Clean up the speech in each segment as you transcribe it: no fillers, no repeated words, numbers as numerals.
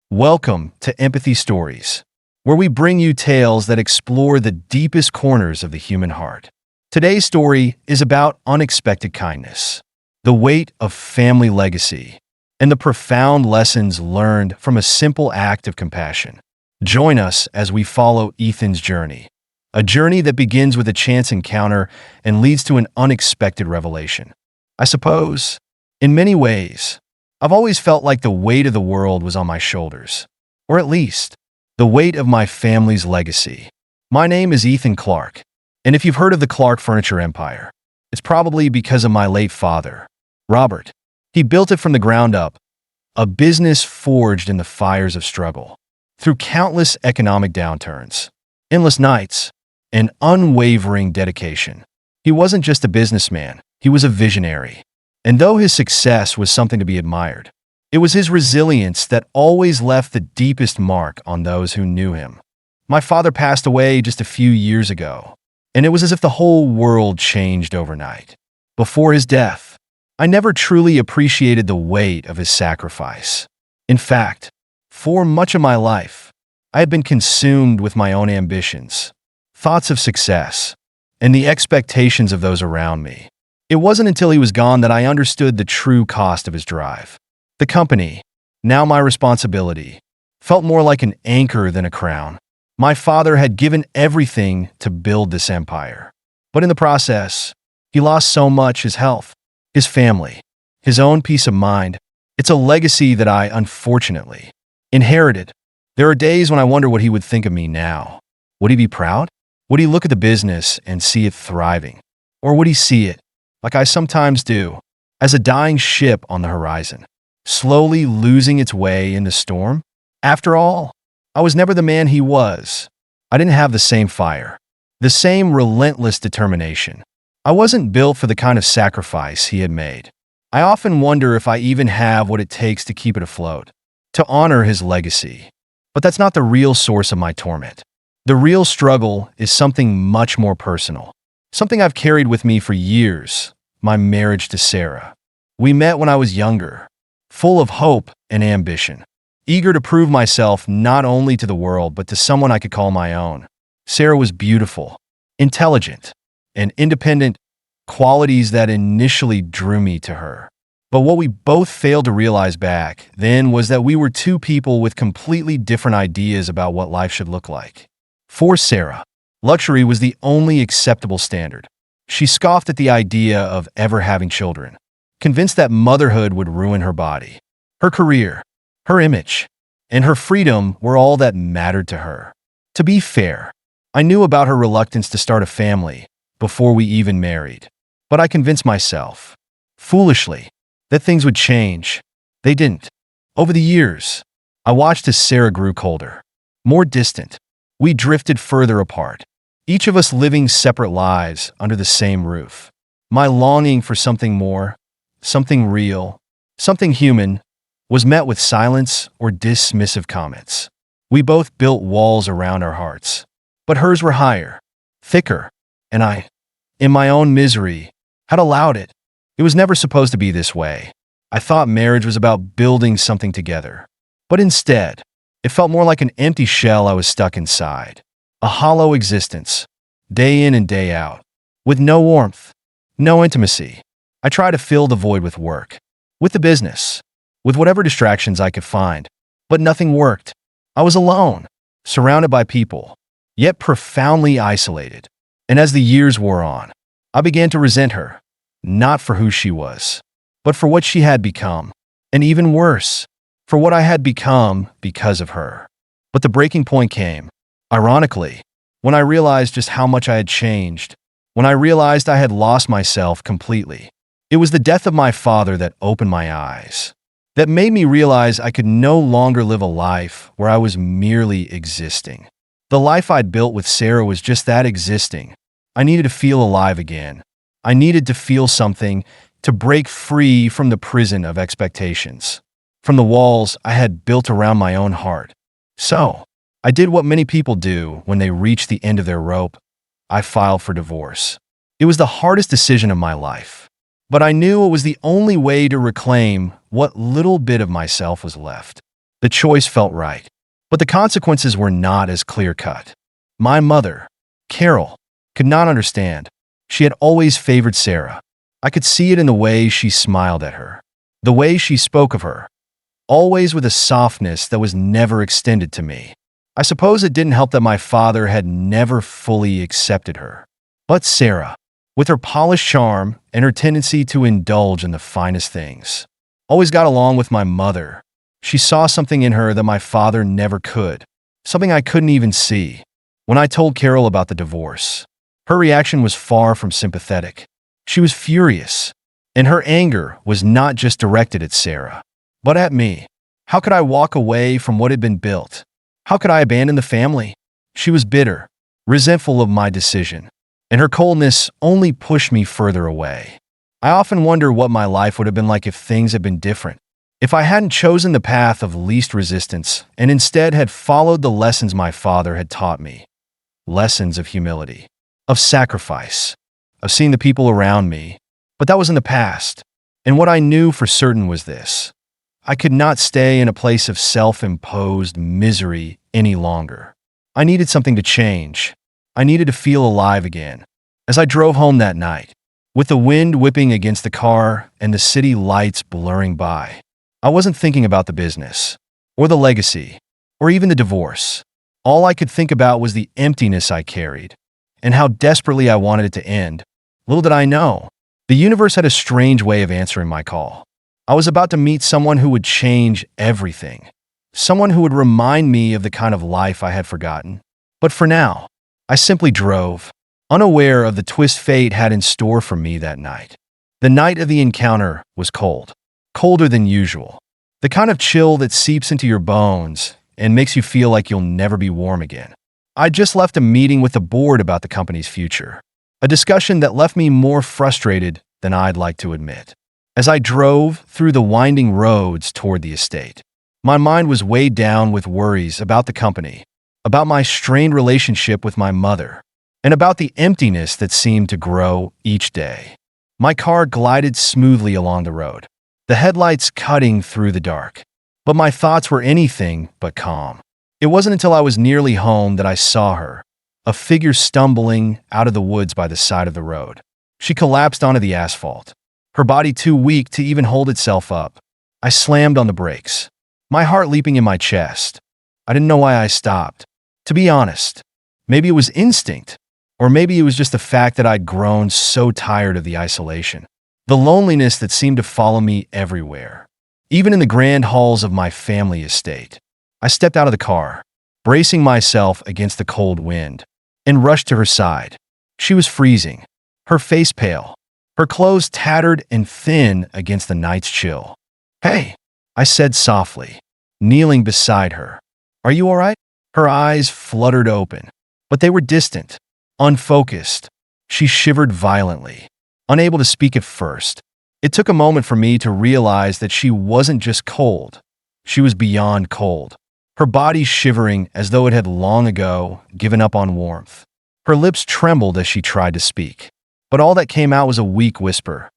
Welcome to Empathy Stories, where we bring you tales that explore the deepest corners of the human heart. Today's story is about unexpected kindness, the weight of family legacy, and the profound lessons learned from a simple act of compassion. Join us as we follow Ethan's journey, a journey that begins with a chance encounter and leads to an unexpected revelation. I suppose, in many ways, I've always felt like the weight of the world was on my shoulders, or at least, the weight of my family's legacy. My name is Ethan Clark, and if you've heard of the Clark Furniture Empire, it's probably because of my late father, Robert. He built it from the ground up, a business forged in the fires of struggle. Through countless economic downturns, endless nights, and unwavering dedication, he wasn't just a businessman, he was a visionary. And though his success was something to be admired, it was his resilience that always left the deepest mark on those who knew him. My father passed away just a few years ago, and it was as if the whole world changed overnight. Before his death, I never truly appreciated the weight of his sacrifice. In fact, for much of my life, I had been consumed with my own ambitions, thoughts of success, and the expectations of those around me. It wasn't until he was gone that I understood the true cost of his drive. The company, now my responsibility, felt more like an anchor than a crown. My father had given everything to build this empire. But in the process, he lost so much: his health, his family, his own peace of mind. It's a legacy that I, unfortunately, inherited. There are days when I wonder what he would think of me now. Would he be proud? Would he look at the business and see it thriving? Or would he see it, like I sometimes do, as a dying ship on the horizon, slowly losing its way in the storm? After all, I was never the man he was. I didn't have the same fire, the same relentless determination. I wasn't built for the kind of sacrifice he had made. I often wonder if I even have what it takes to keep it afloat, to honor his legacy. But that's not the real source of my torment. The real struggle is something much more personal, something I've carried with me for years: my marriage to Sarah. We met when I was younger, full of hope and ambition, eager to prove myself not only to the world but to someone I could call my own. Sarah was beautiful, intelligent, and independent, qualities that initially drew me to her. But what we both failed to realize back then was that we were two people with completely different ideas about what life should look like. For Sarah, luxury was the only acceptable standard. She scoffed at the idea of ever having children, convinced that motherhood would ruin her body. Her career, her image, and her freedom were all that mattered to her. To be fair, I knew about her reluctance to start a family before we even married. But I convinced myself, foolishly, that things would change. They didn't. Over the years, I watched as Sarah grew colder, more distant. We drifted further apart, each of us living separate lives under the same roof. My longing for something more, something real, something human, was met with silence or dismissive comments. We both built walls around our hearts, but hers were higher, thicker, and I, in my own misery, had allowed it. It was never supposed to be this way. I thought marriage was about building something together, but instead, it felt more like an empty shell I was stuck inside. A hollow existence, day in and day out, with no warmth, no intimacy. I tried to fill the void with work, with the business, with whatever distractions I could find, but nothing worked. I was alone, surrounded by people, yet profoundly isolated. And as the years wore on, I began to resent her, not for who she was, but for what she had become, and even worse, for what I had become because of her. But the breaking point came, ironically, when I realized just how much I had changed, when I realized I had lost myself completely. It was the death of my father that opened my eyes, that made me realize I could no longer live a life where I was merely existing. The life I'd built with Sarah was just that, existing. I needed to feel alive again. I needed to feel something, to break free from the prison of expectations, from the walls I had built around my own heart. So, I did what many people do when they reach the end of their rope. I filed for divorce. It was the hardest decision of my life, but I knew it was the only way to reclaim what little bit of myself was left. The The choice felt right, but the consequences were not as clear-cut. My mother, Carol, could not understand. She had always favored Sarah. I could see it in the way she smiled at her, the way she spoke of her, always with a softness that was never extended to me. I suppose it didn't help that my father had never fully accepted her. But Sarah, with her polished charm and her tendency to indulge in the finest things, always got along with my mother. She saw something in her that my father never could, something I couldn't even see. When I told Carol about the divorce, her reaction was far from sympathetic. She was furious, and her anger was not just directed at Sarah, but at me. How could I walk away from what had been built? How could I abandon the family? She was bitter, resentful of my decision, and her coldness only pushed me further away. I often wonder what my life would have been like if things had been different. If I hadn't chosen the path of least resistance and instead had followed the lessons my father had taught me. Lessons of humility, of sacrifice, of seeing the people around me. But that was in the past, and what I knew for certain was this. I could not stay in a place of self-imposed misery any longer. I needed something to change. I needed to feel alive again. As I drove home that night, with the wind whipping against the car and the city lights blurring by, I wasn't thinking about the business, or the legacy, or even the divorce. All I could think about was the emptiness I carried, and how desperately I wanted it to end. Little did I know, the universe had a strange way of answering my call. I was about to meet someone who would change everything, someone who would remind me of the kind of life I had forgotten. But for now, I simply drove, unaware of the twist fate had in store for me that night. The night of the encounter was cold, colder than usual, the kind of chill that seeps into your bones and makes you feel like you'll never be warm again. I'd just left a meeting with the board about the company's future, a discussion that left me more frustrated than I'd like to admit. As I drove through the winding roads toward the estate, my mind was weighed down with worries about the company, about my strained relationship with my mother, and about the emptiness that seemed to grow each day. My car glided smoothly along the road, the headlights cutting through the dark, but my thoughts were anything but calm. It wasn't until I was nearly home that I saw her, a figure stumbling out of the woods by the side of the road. She collapsed onto the asphalt, her body too weak to even hold itself up. I slammed on the brakes, my heart leaping in my chest. I didn't know why I stopped. To be honest, maybe it was instinct, or maybe it was just the fact that I'd grown so tired of the isolation, the loneliness that seemed to follow me everywhere, even in the grand halls of my family estate. I stepped out of the car, bracing myself against the cold wind, and rushed to her side. She was freezing, her face pale, her clothes tattered and thin against the night's chill. "Hey," I said softly, kneeling beside her. "Are you all right?" Her eyes fluttered open, but they were distant, unfocused. She shivered violently, unable to speak at first. It took a moment for me to realize that she wasn't just cold. She was beyond cold, her body shivering as though it had long ago given up on warmth. Her lips trembled as she tried to speak, but all that came out was a weak whisper.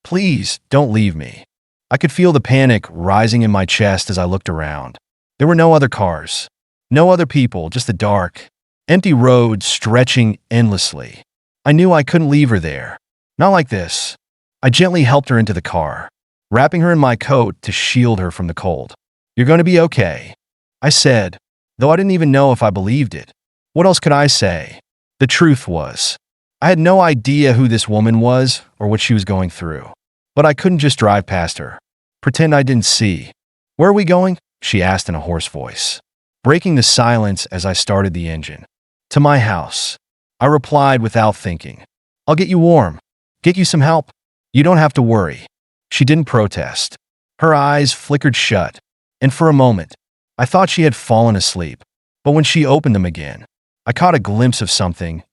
"Please, don't leave me." I could feel the panic rising in my chest as I looked around. There were no other cars, no other people, just the dark, empty road stretching endlessly. I knew I couldn't leave her there. Not like this. I gently helped her into the car, wrapping her in my coat to shield her from the cold. "You're going to be okay," I said, though I didn't even know if I believed it. What else could I say? The truth was, I had no idea who this woman was or what she was going through. But I couldn't just drive past her, pretend I didn't see. "Where are we going?" she asked in a hoarse voice, breaking the silence as I started the engine. "To my house," I replied without thinking. "I'll get you warm, get you some help. You don't have to worry." She didn't protest. Her eyes flickered shut, and for a moment, I thought she had fallen asleep. But when she opened them again, I caught a glimpse of something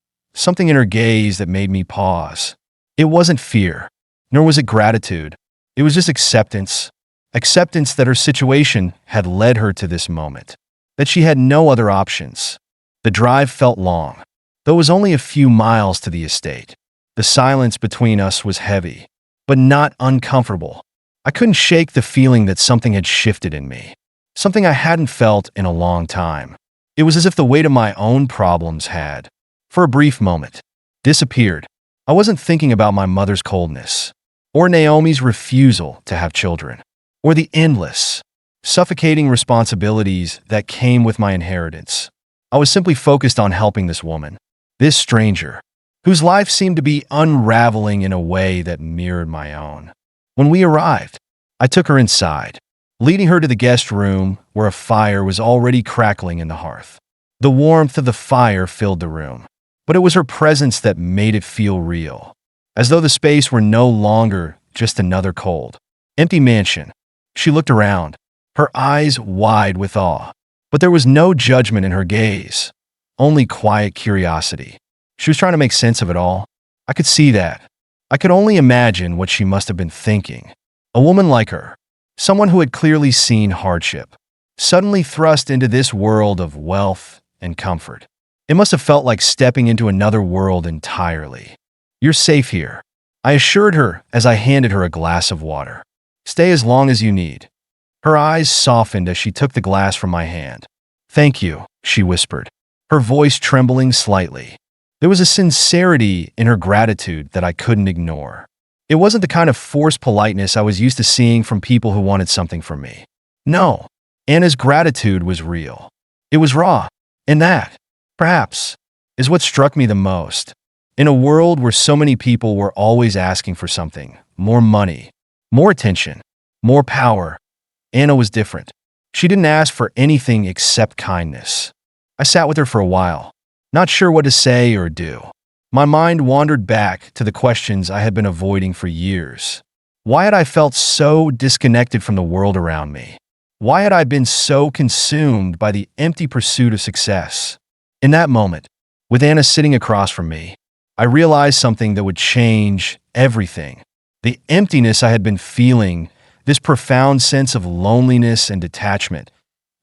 in her gaze that made me pause. It wasn't fear, nor was it gratitude. It was just acceptance. Acceptance that her situation had led her to this moment, that she had no other options. The drive felt long, though it was only a few miles to the estate. The silence between us was heavy, but not uncomfortable. I couldn't shake the feeling that something had shifted in me. something I hadn't felt in a long time. It was as if the weight of my own problems had, for a brief moment, disappeared. I wasn't thinking about my mother's coldness, or Naomi's refusal to have children, or the endless, suffocating responsibilities that came with my inheritance. I was simply focused on helping this woman, this stranger, whose life seemed to be unraveling in a way that mirrored my own. When we arrived, I took her inside, leading her to the guest room where a fire was already crackling in the hearth. The warmth of the fire filled the room, but it was her presence that made it feel real, as though the space were no longer just another cold, empty mansion. She looked around, her eyes wide with awe, but there was no judgment in her gaze, only quiet curiosity. She was trying to make sense of it all. I could see that. I could only imagine what she must have been thinking. A woman like her, someone who had clearly seen hardship, suddenly thrust into this world of wealth and comfort. It must have felt like stepping into another world entirely. "You're safe here," I assured her as I handed her a glass of water. "Stay as long as you need." Her eyes softened as she took the glass from my hand. "Thank you," she whispered, her voice trembling slightly. There was a sincerity in her gratitude that I couldn't ignore. It wasn't the kind of forced politeness I was used to seeing from people who wanted something from me. No, Anna's gratitude was real. It was raw, and that, perhaps, is what struck me the most. In a world where so many people were always asking for something, more money, more attention, more power, Anna was different. She didn't ask for anything except kindness. I sat with her for a while, not sure what to say or do. My mind wandered back to the questions I had been avoiding for years. Why had I felt so disconnected from the world around me? Why had I been so consumed by the empty pursuit of success? In that moment, with Anna sitting across from me, I realized something that would change everything. The emptiness I had been feeling, this profound sense of loneliness and detachment,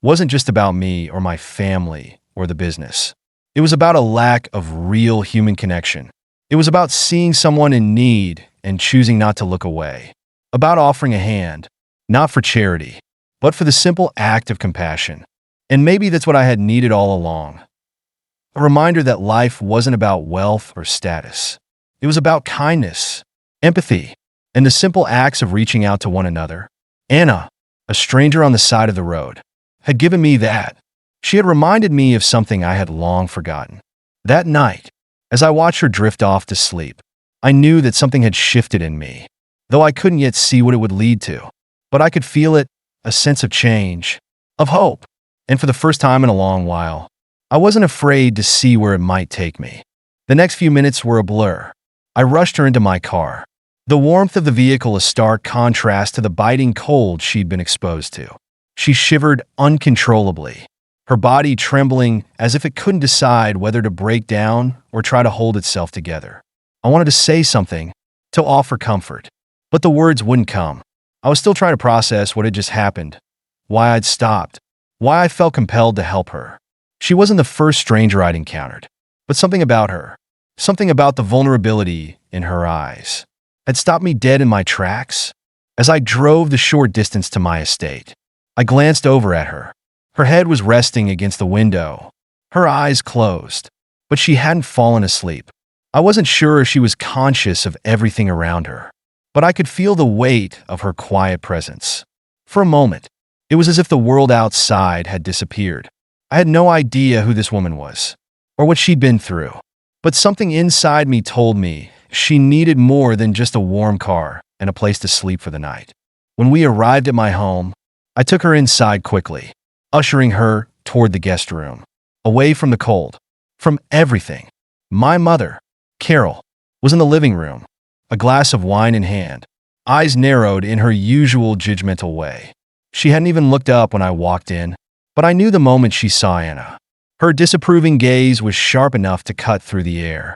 wasn't just about me or my family or the business. It was about a lack of real human connection. It was about seeing someone in need and choosing not to look away. About offering a hand, not for charity, but for the simple act of compassion. And maybe that's what I had needed all along. A reminder that life wasn't about wealth or status. It was about kindness, empathy, and the simple acts of reaching out to one another. Anna, a stranger on the side of the road, had given me that. She had reminded me of something I had long forgotten. That night, as I watched her drift off to sleep, I knew that something had shifted in me, though I couldn't yet see what it would lead to. But I could feel it, a sense of change, of hope, and for the first time in a long while, I wasn't afraid to see where it might take me. The next few minutes were a blur. I rushed her into my car, the warmth of the vehicle a stark contrast to the biting cold she'd been exposed to. She shivered uncontrollably, her body trembling as if it couldn't decide whether to break down or try to hold itself together. I wanted to say something, to offer comfort, but the words wouldn't come. I was still trying to process what had just happened, why I'd stopped, why I felt compelled to help her. She wasn't the first stranger I'd encountered, but something about her, something about the vulnerability in her eyes, had stopped me dead in my tracks. As I drove the short distance to my estate, I glanced over at her. Her head was resting against the window, her eyes closed, but she hadn't fallen asleep. I wasn't sure if she was conscious of everything around her, but I could feel the weight of her quiet presence. For a moment, it was as if the world outside had disappeared. I had no idea who this woman was, or what she'd been through, but something inside me told me she needed more than just a warm car and a place to sleep for the night. When we arrived at my home, I took her inside quickly, ushering her toward the guest room, away from the cold, from everything. My mother, Carol, was in the living room, a glass of wine in hand, eyes narrowed in her usual judgmental way. She hadn't even looked up when I walked in, but I knew the moment she saw Anna. Her disapproving gaze was sharp enough to cut through the air.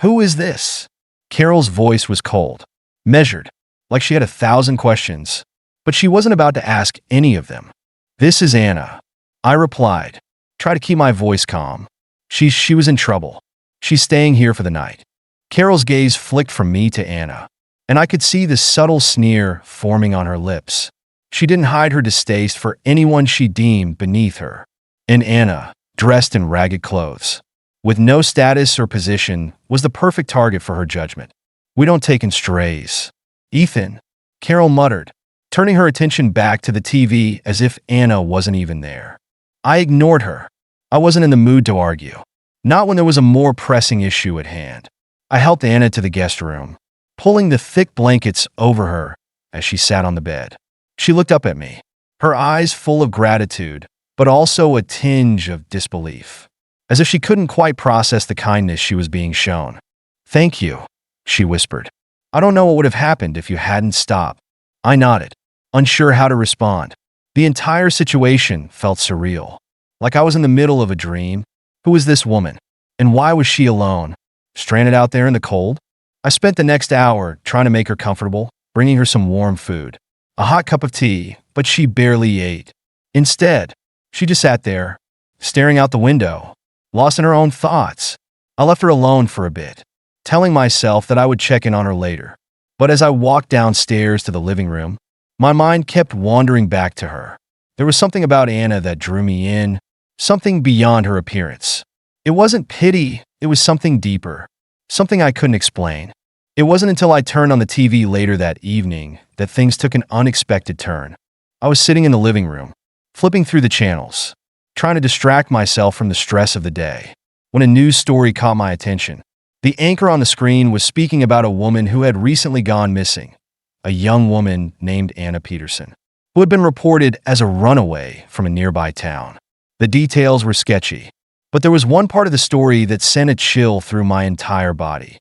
"Who is this?" Carol's voice was cold, measured, like she had 1,000 questions, but she wasn't about to ask any of them. "This is Anna," I replied. Try to keep my voice calm. She was in trouble. She's staying here for the night. Carol's gaze flicked from me to Anna, and I could see the subtle sneer forming on her lips. She didn't hide her distaste for anyone she deemed beneath her. And Anna, dressed in ragged clothes, with no status or position, was the perfect target for her judgment. "We don't take in strays." "Ethan," Carol muttered, turning her attention back to the TV as if Anna wasn't even there. I ignored her. I wasn't in the mood to argue. Not when there was a more pressing issue at hand. I helped Anna to the guest room, pulling the thick blankets over her as she sat on the bed. She looked up at me, her eyes full of gratitude, but also a tinge of disbelief, as if she couldn't quite process the kindness she was being shown. "Thank you," she whispered. "I don't know what would have happened if you hadn't stopped." I nodded, unsure how to respond. The entire situation felt surreal, like I was in the middle of a dream. Who was this woman? And why was she alone, stranded out there in the cold? I spent the next hour trying to make her comfortable, bringing her some warm food, a hot cup of tea, but she barely ate. Instead, she just sat there, staring out the window, lost in her own thoughts. I left her alone for a bit, telling myself that I would check in on her later. But as I walked downstairs to the living room, my mind kept wandering back to her. There was something about Anna that drew me in, something beyond her appearance. It wasn't pity, it was something deeper, something I couldn't explain. It wasn't until I turned on the TV later that evening that things took an unexpected turn. I was sitting in the living room, flipping through the channels, trying to distract myself from the stress of the day, when a news story caught my attention. The anchor on the screen was speaking about a woman who had recently gone missing, a young woman named Anna Peterson, who had been reported as a runaway from a nearby town. The details were sketchy, but there was one part of the story that sent a chill through my entire body.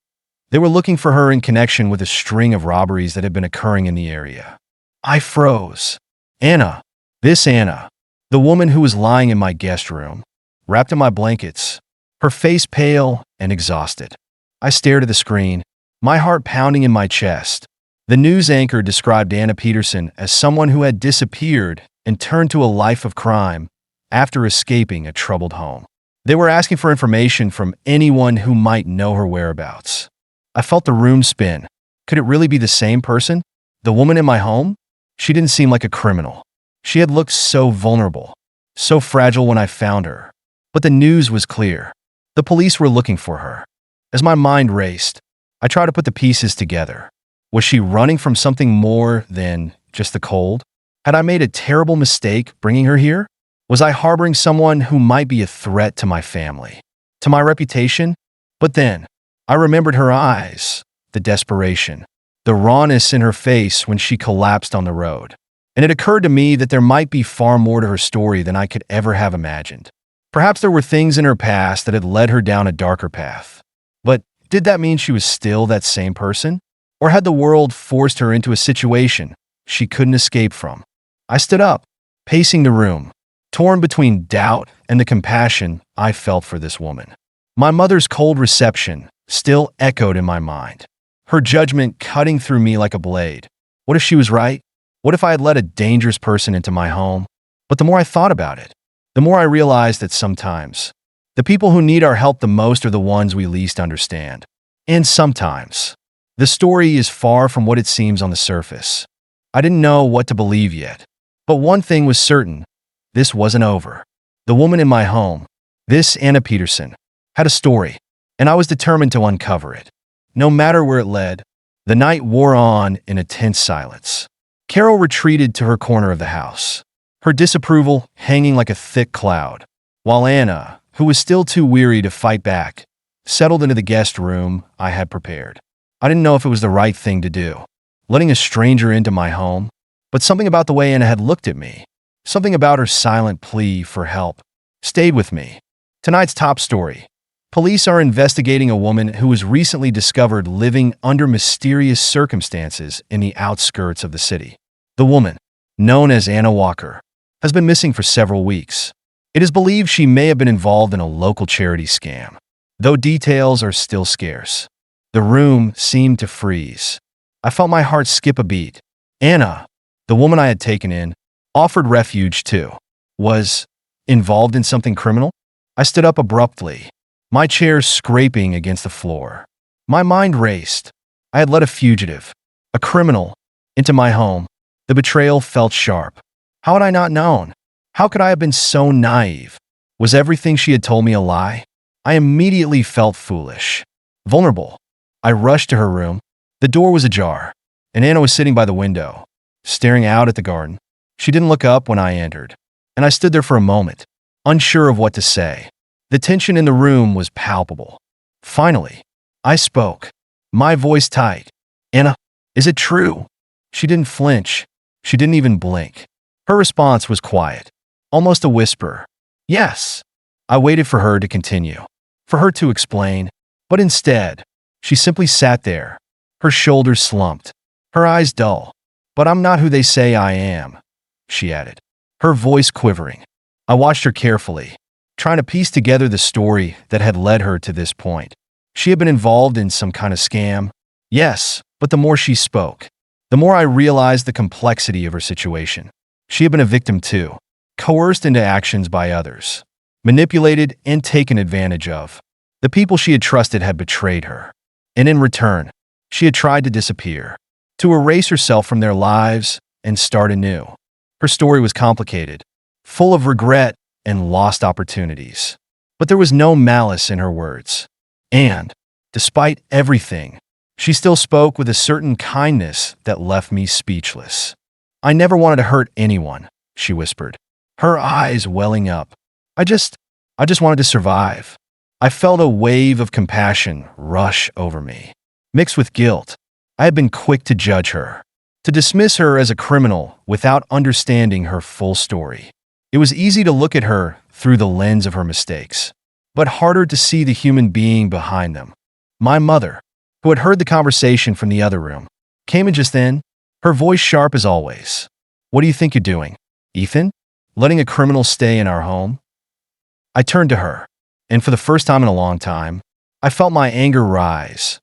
They were looking for her in connection with a string of robberies that had been occurring in the area. I froze. Anna, this Anna, the woman who was lying in my guest room, wrapped in my blankets, her face pale and exhausted. I stared at the screen, my heart pounding in my chest. The news anchor described Anna Peterson as someone who had disappeared and turned to a life of crime after escaping a troubled home. They were asking for information from anyone who might know her whereabouts. I felt the room spin. Could it really be the same person? The woman in my home? She didn't seem like a criminal. She had looked so vulnerable, so fragile when I found her. But the news was clear. The police were looking for her. As my mind raced, I tried to put the pieces together. Was she running from something more than just the cold? Had I made a terrible mistake bringing her here? Was I harboring someone who might be a threat to my family, to my reputation? But then, I remembered her eyes, the desperation, the rawness in her face when she collapsed on the road. And it occurred to me that there might be far more to her story than I could ever have imagined. Perhaps there were things in her past that had led her down a darker path. But did that mean she was still that same person? Or had the world forced her into a situation she couldn't escape from? I stood up, pacing the room, torn between doubt and the compassion I felt for this woman. My mother's cold reception still echoed in my mind, her judgment cutting through me like a blade. What if she was right? What if I had let a dangerous person into my home? But the more I thought about it, the more I realized that sometimes the people who need our help the most are the ones we least understand. And sometimes the story is far from what it seems on the surface. I didn't know what to believe yet, but one thing was certain: this wasn't over. The woman in my home, this Anna Peterson, had a story, and I was determined to uncover it. No matter where it led, the night wore on in a tense silence. Carol retreated to her corner of the house, her disapproval hanging like a thick cloud, while Anna, who was still too weary to fight back, settled into the guest room I had prepared. I didn't know if it was the right thing to do, letting a stranger into my home, but something about the way Anna had looked at me, something about her silent plea for help, stayed with me. Tonight's top story: police are investigating a woman who was recently discovered living under mysterious circumstances in the outskirts of the city. The woman, known as Anna Walker, has been missing for several weeks. It is believed she may have been involved in a local charity scam, though details are still scarce. The room seemed to freeze. I felt my heart skip a beat. Anna, the woman I had taken in, offered refuge to, was involved in something criminal? I stood up abruptly, my chair scraping against the floor. My mind raced. I had let a fugitive, a criminal, into my home. The The betrayal felt sharp. How had I not known? How could I have been so naive? Was everything she had told me a lie? I immediately felt foolish, vulnerable. I rushed to her room. The door was ajar, and Anna was sitting by the window, staring out at the garden. She didn't look up when I entered, and I stood there for a moment, unsure of what to say. The tension in the room was palpable. Finally, I spoke, my voice tight. "Anna, is it true?" She didn't flinch. She didn't even blink. Her response was quiet, almost a whisper. "Yes." I waited for her to continue, for her to explain, but instead, she simply sat there, her shoulders slumped, her eyes dull. "But I'm not who they say I am," she added, her voice quivering. I watched her carefully, trying to piece together the story that had led her to this point. She had been involved in some kind of scam. Yes, but the more she spoke, the more I realized the complexity of her situation. She had been a victim too, coerced into actions by others, manipulated and taken advantage of. The people she had trusted had betrayed her, and in return, she had tried to disappear, to erase herself from their lives and start anew. Her story was complicated, full of regret and lost opportunities. But there was no malice in her words. And, despite everything, she still spoke with a certain kindness that left me speechless. "I never wanted to hurt anyone," she whispered, her eyes welling up. I just wanted to survive." I felt a wave of compassion rush over me, mixed with guilt. I had been quick to judge her, to dismiss her as a criminal without understanding her full story. It was easy to look at her through the lens of her mistakes, but harder to see the human being behind them. My mother, who had heard the conversation from the other room, came in just then, her voice sharp as always. "What do you think you're doing, Ethan? Letting a criminal stay in our home?" I turned to her, and for the first time in a long time, I felt my anger rise.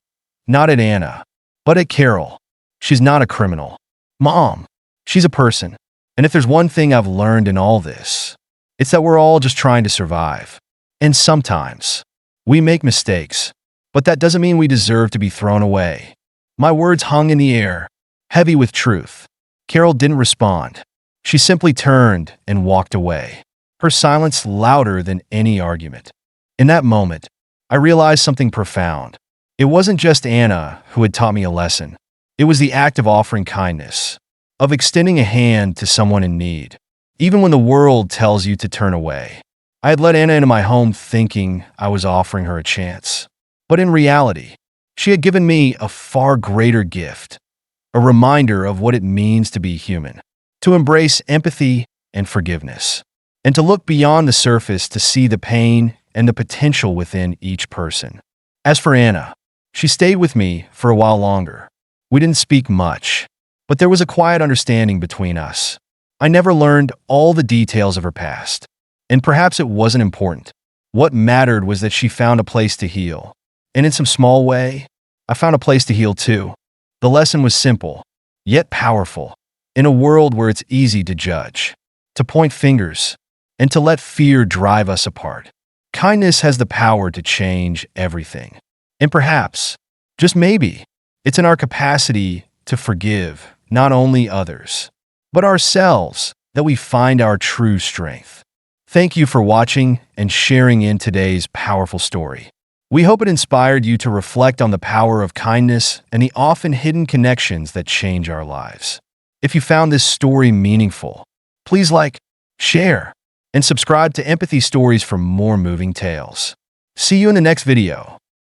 Not at Anna, but at Carol. She's not a criminal. Mom, she's a person. And if there's one thing I've learned in all this, it's that we're all just trying to survive. And sometimes, we make mistakes, but that doesn't mean we deserve to be thrown away. My words hung in the air, heavy with truth. Carol didn't respond. She simply turned and walked away, her silence louder than any argument. In that moment, I realized something profound. It wasn't just Anna who had taught me a lesson. It was the act of offering kindness, of extending a hand to someone in need, even when the world tells you to turn away. I had let Anna into my home thinking I was offering her a chance. But in reality, she had given me a far greater gift, a reminder of what it means to be human, to embrace empathy and forgiveness, and to look beyond the surface to see the pain and the potential within each person. As for Anna, she stayed with me for a while longer. We didn't speak much, but there was a quiet understanding between us. I never learned all the details of her past, and perhaps it wasn't important. What mattered was that she found a place to heal. And in some small way, I found a place to heal too. The lesson was simple, yet powerful. In a world where it's easy to judge, to point fingers, and to let fear drive us apart, kindness has the power to change everything. And perhaps, just maybe, it's in our capacity to forgive not only others, but ourselves that we find our true strength. Thank you for watching and sharing in today's powerful story. We hope it inspired you to reflect on the power of kindness and the often hidden connections that change our lives. If you found this story meaningful, please like, share, and subscribe to Empathy Stories for more moving tales. See you in the next video.